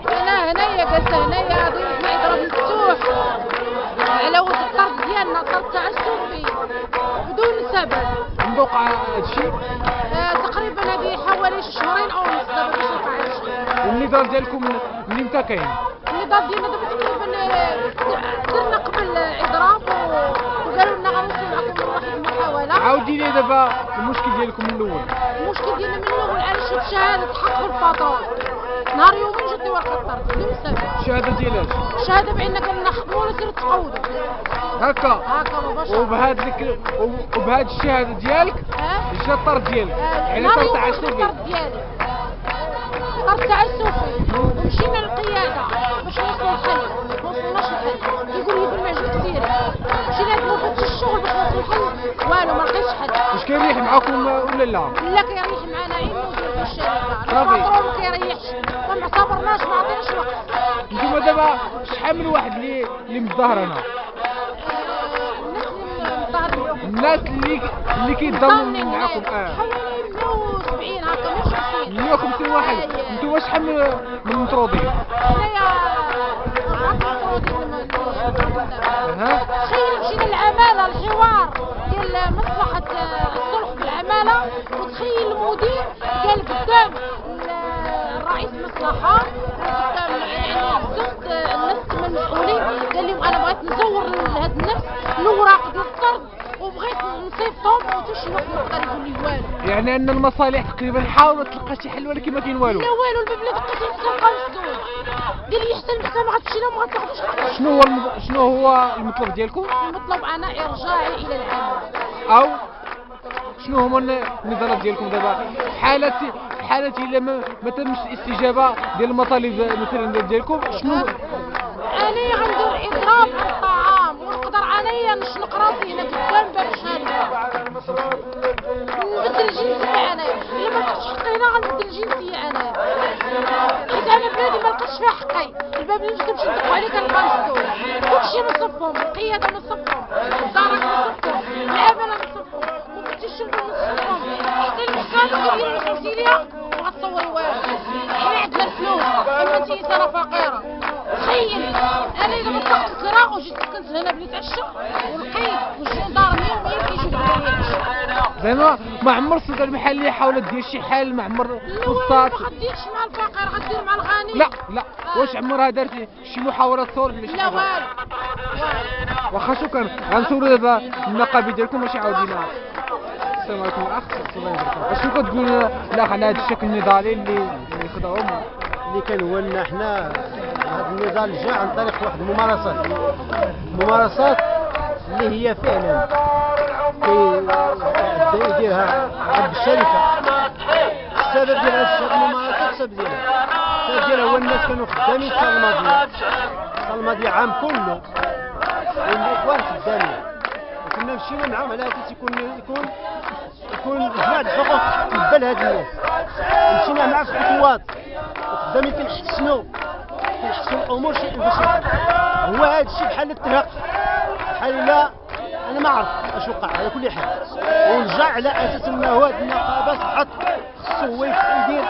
انا هنايا جالسه هنايا ضيفنا يضرب مفتوح على ود الطرد ديالنا، طرد تعسفي بدون سبب. من وقع هادشي؟ تقريبا هذه حوالي شهرين او نص دابا باش وقع هادشي. والنضال ديالكم من امتى كاين؟ النضال ديالنا دابا تقريبا درنا قبل اضراب وقالوا لنا غنوصلوا معكم واحد المحاوله. عاودي لي دابا المشكل ديالكم من الاول. المشكل ديالنا من الاول انا شفت شهاده حق بالباطون نهار يومين جاتني ورقه طرد بدون سبب. الشهاده ديالاش؟ الشهاده بان قالنا خدموا ولا سيروا تقودوا هكا مباشره. وبهاد الشهاده ديالك جا الطرد ديالك يعني طرد تعسفي. الطرد ديالي طرد تعسفي ومشينا للقياده باش نوصلوا للحل، ما وصلناش للحل. يقول لي بالمعجب كثير مشينا عند مفتش الشغل باش نوصلوا للحل والو ما لقيتش حل. واش كيريح معاكم ولا لا؟ لا كيريح معنا غير المدير ديال الشركه، صافي. الباترون ما كيريحش، ما اعتبرناش ما عطيناش وقت. نتوما دابا شحال من واحد اللي متظاهر هنا؟ الناس اللي كيتضامنوا معاكم حوالي 170 هكا 150. 150 واحد. نتوما شحال من مطرودين؟ تخيل مشينا للعماله الحوار ديال مصلحه الصلح بالعماله، وتخيل المدير قال قدام الرئيس مصلحه قدام يعني بزوج الناس المسؤولين قال لهم انا بغيت نزور لهاد الناس الاوراق ديال الطرد وبغيت نصيفطهم وحتى شي واحد ما يقدر يقول لي والو. يعني ان المصالح تقريبا حاولت تلقى شي حل ولكن ما كاين والو. لا والو، الباب اللي دقيت تلقى مسدود. قال لي حتى المحكمه ما غتمشي لهم ما غتاخذوش حقك. شنو هو المطلب ديالكم؟ المطلب انا ارجاعي الى العمل. او شنو هما النضالات ديالكم دابا في حالة الا ما تمش الاستجابه ديال المطالب مثلا ديالكم؟ شنو انا غندير اضراب بالطعام ونقدر انايا نشنق راسي هنا قدام باب الشارع نبدل الجنسيه انايا. الا ما لقيتش حقي هنا غنبدل الجنسيه انايا، حيت انا بلادي ما لقيتش فيها حقي. الباب اللي كنمشي ندقوا عليه كنلقى مسدود، كلشي نصفهم، القياده نصفهم، الدرك نصفهم، العماله نصفهم، مفتش الشرطه نصفهم، حتى المحكمه كيديروا لي خمسينيه وغتصور والو. حنا عندنا الفلوس اما انت انسانه فقيره. تخيل انا اذا طلقت الكرا وجيت سكنت هنا بنيت عشا ولقيت والجندارمي يوميا كيجيو بالعيش. زعما ما عمر السلطه المحليه حاولت دير شي حل؟ ما عمر وسطات؟ ما غديرش مع الفقير، غدير مع الغني. لا واش عمرها دارت شي محاولات صور ولا شي لا حاجه؟ والو. واخا شكرا. غنصوروا دابا النقابه ديالكم ماشي عاودينا. السلام عليكم الاخ. الله يبارك فيك. شنو كتقول الاخ على هذا الشكل النضالي اللي خداوهم؟ اللي كان هو ان حنا هذا النضال جاء عن طريق واحد الممارسات اللي هي فعلا يديرها رب الشركه. السبب ديال هذه الممارسات السبب ديالها هو الناس كانوا خدامين السنه الماضيه عام كله والاخوان خدامين، وكنا مشينا معاهم على اساس يكون جمع الحقوق تقبل هاد الناس. مشينا معاه في خطوات وخدامين كنحسنوا الامور شيء فشيء. هو هذا الشيء بحال الترهق، بحال لا انا ما عرفت اش وقع على كل حال، ورجع على اساس انه هذه النقابه صحت خصو هو يدير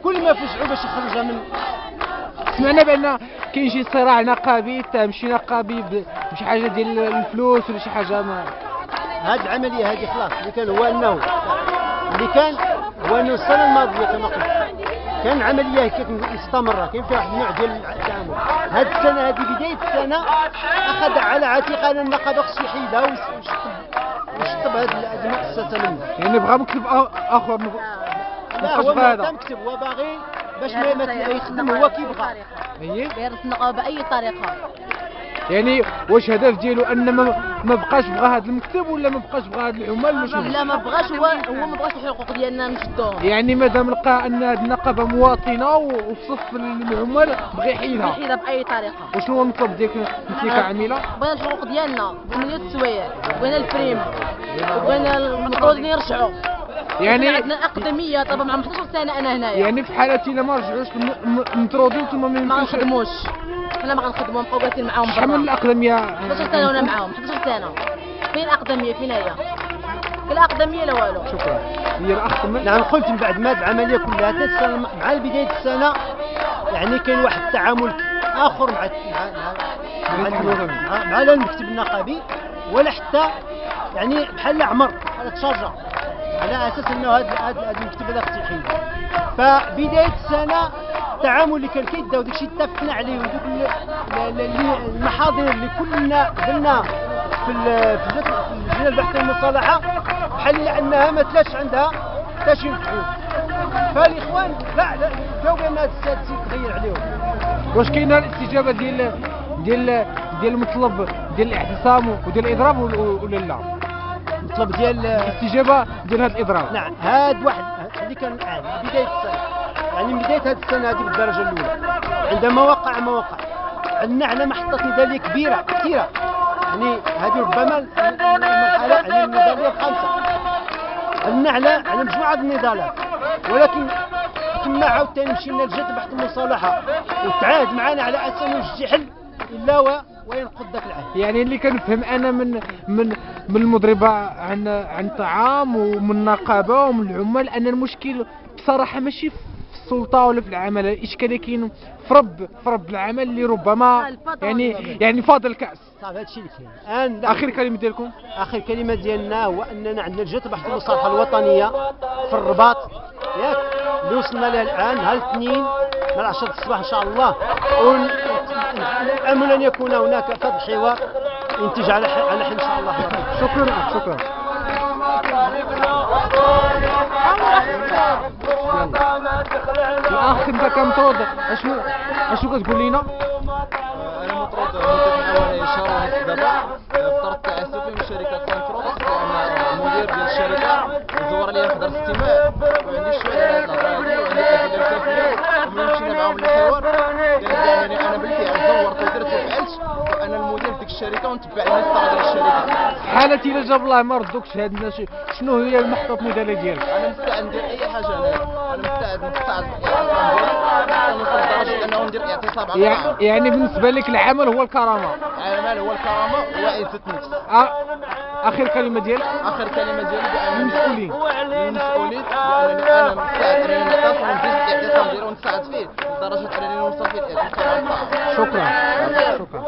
كل ما في وسعو باش يخرجها من. سمعنا بان كاين شي صراع نقابي، اتهم شي نقابي بشي حاجه ديال الفلوس ولا شي حاجه. ما هذه العمليه هذه خلاص اللي كان هو انه السنه الماضيه كما قلت كان العمليه مستمره، كاين فيها واحد النوع ديال التعامل. هذه السنه هذه بدايه السنه اخذ على عاتقه ان النقابه خصو يحيدها ويشطب هذه المؤسسه منه. يعني بغى مكتب اخر لا هو ما مكتب، هو باغي باش ما يخدم هو كيبغى. يرث النقابه باي طريقه. يعني واش هدف ديالو ان ما بقاش بغى هذا المكتب ولا ما بقاش بغى هذا العمال ولا شنو؟ لا ما بغاش، هو ما بغاش الحقوق ديالنا نشدوهم. يعني مادام لقى ان هذه النقابه مواطنه وفي صف العمال بغى يحيدها باي طريقه. وشنو هو المطلب ديالك انت كعامله؟ بغينا الحقوق ديالنا بمليون السوايع، بغينا البريم وبغينا المطرودين يرجعوا. يعني عندنا الاقدميه طبعا مع 15 سنه انا هنايا. يعني في حالة الا ما رجعوش المطرودين نتوما ما غنخدموش، حنا ما غنخدموا نبقاو جالسين معاهم برا. شحال من الاقدميه؟ 15 سنه وانا معاهم. 11 سنه. فين الاقدميه؟ فين هي؟ الاقدميه لا والو. شكرا. هي الاخ كمل. نعم قلت من بعد ما هذه العمليه كلها حتى السنه مع بدايه السنه يعني كاين واحد التعامل اخر مع لا المكتب النقابي ولا حتى يعني بحال عمر على تشارجر على اساس انه هذا المكتب هذا اقتحامي. فبدايه السنه التعامل اللي كان كيداو داكشي اتفقنا عليه ودوك المحاضر اللي كلنا درنا في اللجنه البحثيه والمصالحه بحال انها ما تلاش عندها حتى شي مفعول. فالاخوان لا جاو بان هذا السيد تغير عليهم. واش كاينه الاستجابه ديال المطلب ديال الاعتصام وديال الاضراب ولا لا؟ المطلب ديال الاستجابه ديال هذا الاضراب. نعم هذا واحد اللي كان الان بدايه السنه، يعني بدايه هذه السنه هذه بالدرجه الاولى عندما وقع ما وقع عندنا على محطات نضاليه كبيره كثيره، يعني هذه ربما المرحله يعني النضاليه الخامسه عندنا على مجموعه النضالات، ولكن ثم عاوتاني مشينا لجهه بحث المصالحه وتعاهد معنا على اساس انه يجي حل الا وينقض ذاك العهد. يعني اللي كنفهم انا من المضربه عن الطعام ومن النقابه ومن العمال ان المشكل بصراحه ماشي في السلطه ولا في العمل، الاشكاليه كاين في رب العمل اللي ربما يعني فاضل كاس. صافي هادشي اللي كاين. اخر كلمه ديالكم؟ اخر كلمه ديالنا هو اننا عندنا لجنه بحث المصالحه الوطنيه في الرباط ياك اللي وصلنا لها الان نهار الاثنين من 10 الصباح ان شاء الله، ونامل ان يكون هناك فضل حوار ينتج على حل ان شاء الله. شكرا. الاخ انت كمطرود اشنو كتقول لينا؟ انا مطرود مده حوالي شهر ونص دابا، فطرت تعسفي من شركه سانكروس لان المدير ديال الشركه زور لي حضر استماع وعندي شويه على هاد الهضره هادي وعندي اسئله كافيه، وملي مشينا معاهم للحوار قال بانني انا بالفعل زورت ودرت وفعلت وانا المدير ديك الشركه ونتبع المسار ديال الشركه. حالتي الا جاب الله ما ردوكش هاد الناس، شنو هي المحطه النضاليه ديالك؟ انا مستعد ندير اي حاجه، انا مستعد نوصل لدرجه انه ندير اعتصام على يعني بالنسبه لك العمل هو الكرامه؟ العمل هو الكرامه وعزه النفس. اخر كلمه ديالك؟ اخر كلمه ديالي بان المسؤولين بانني انا مستعد انني نتصل وندير الاعتصام ديالو ونساعد فيه لدرجه انني نوصل فيه الاعتصام على الطاعه. شكرا.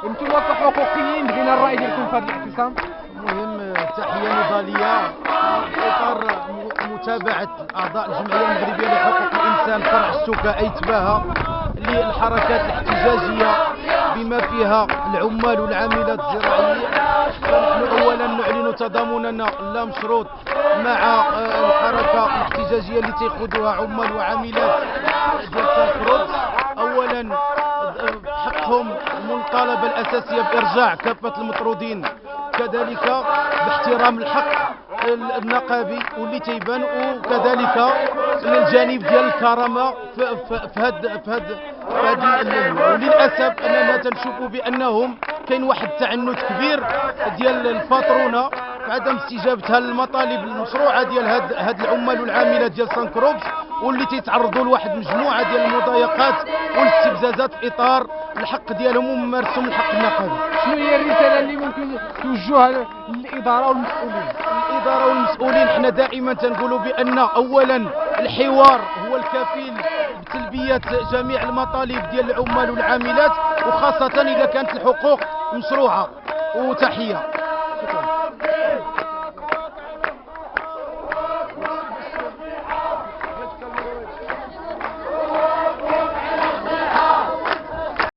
انتم كحقوقيين بغينا الراي ديالكم في هذا الاعتصام. المهم تحيه نضاليه اطار متابعه اعضاء الجمعيه المغربيه لحقوق الانسان فرع السكا ايتباها للحركات الاحتجاجيه بما فيها العمال والعاملات الزراعيه. فنحن اولا نعلن تضامننا اللامشروط مع الحركه الاحتجاجيه اللي تاخذها عمال وعاملات ديال سانكروز. اولا حقهم المطالبه الاساسيه بارجاع كافه المطرودين، كذلك باحترام الحق النقابي واللي تيبان، وكذلك الجانب ديال الكرامه في هذه اللجنه. وللاسف اننا تنشوفوا بانهم كاين واحد التعنت كبير ديال الباترونه في عدم استجابتها للمطالب المشروعه ديال هاد العمال والعاملات ديال سانكروبس، واللي تيتعرضوا لواحد مجموعه ديال المضايقات والاستفزازات في اطار الحق ديالهم وممارسهم الحق النقابي. شنو هي الرساله اللي ممكن توجهها للاداره والمسؤولين؟ الاداره والمسؤولين حنا دائما تنقولوا بان اولا الحوار هو الكفيل بتلبيه جميع المطالب ديال العمال والعاملات، وخاصه اذا كانت الحقوق مشروعه. وتحيه. شكرا.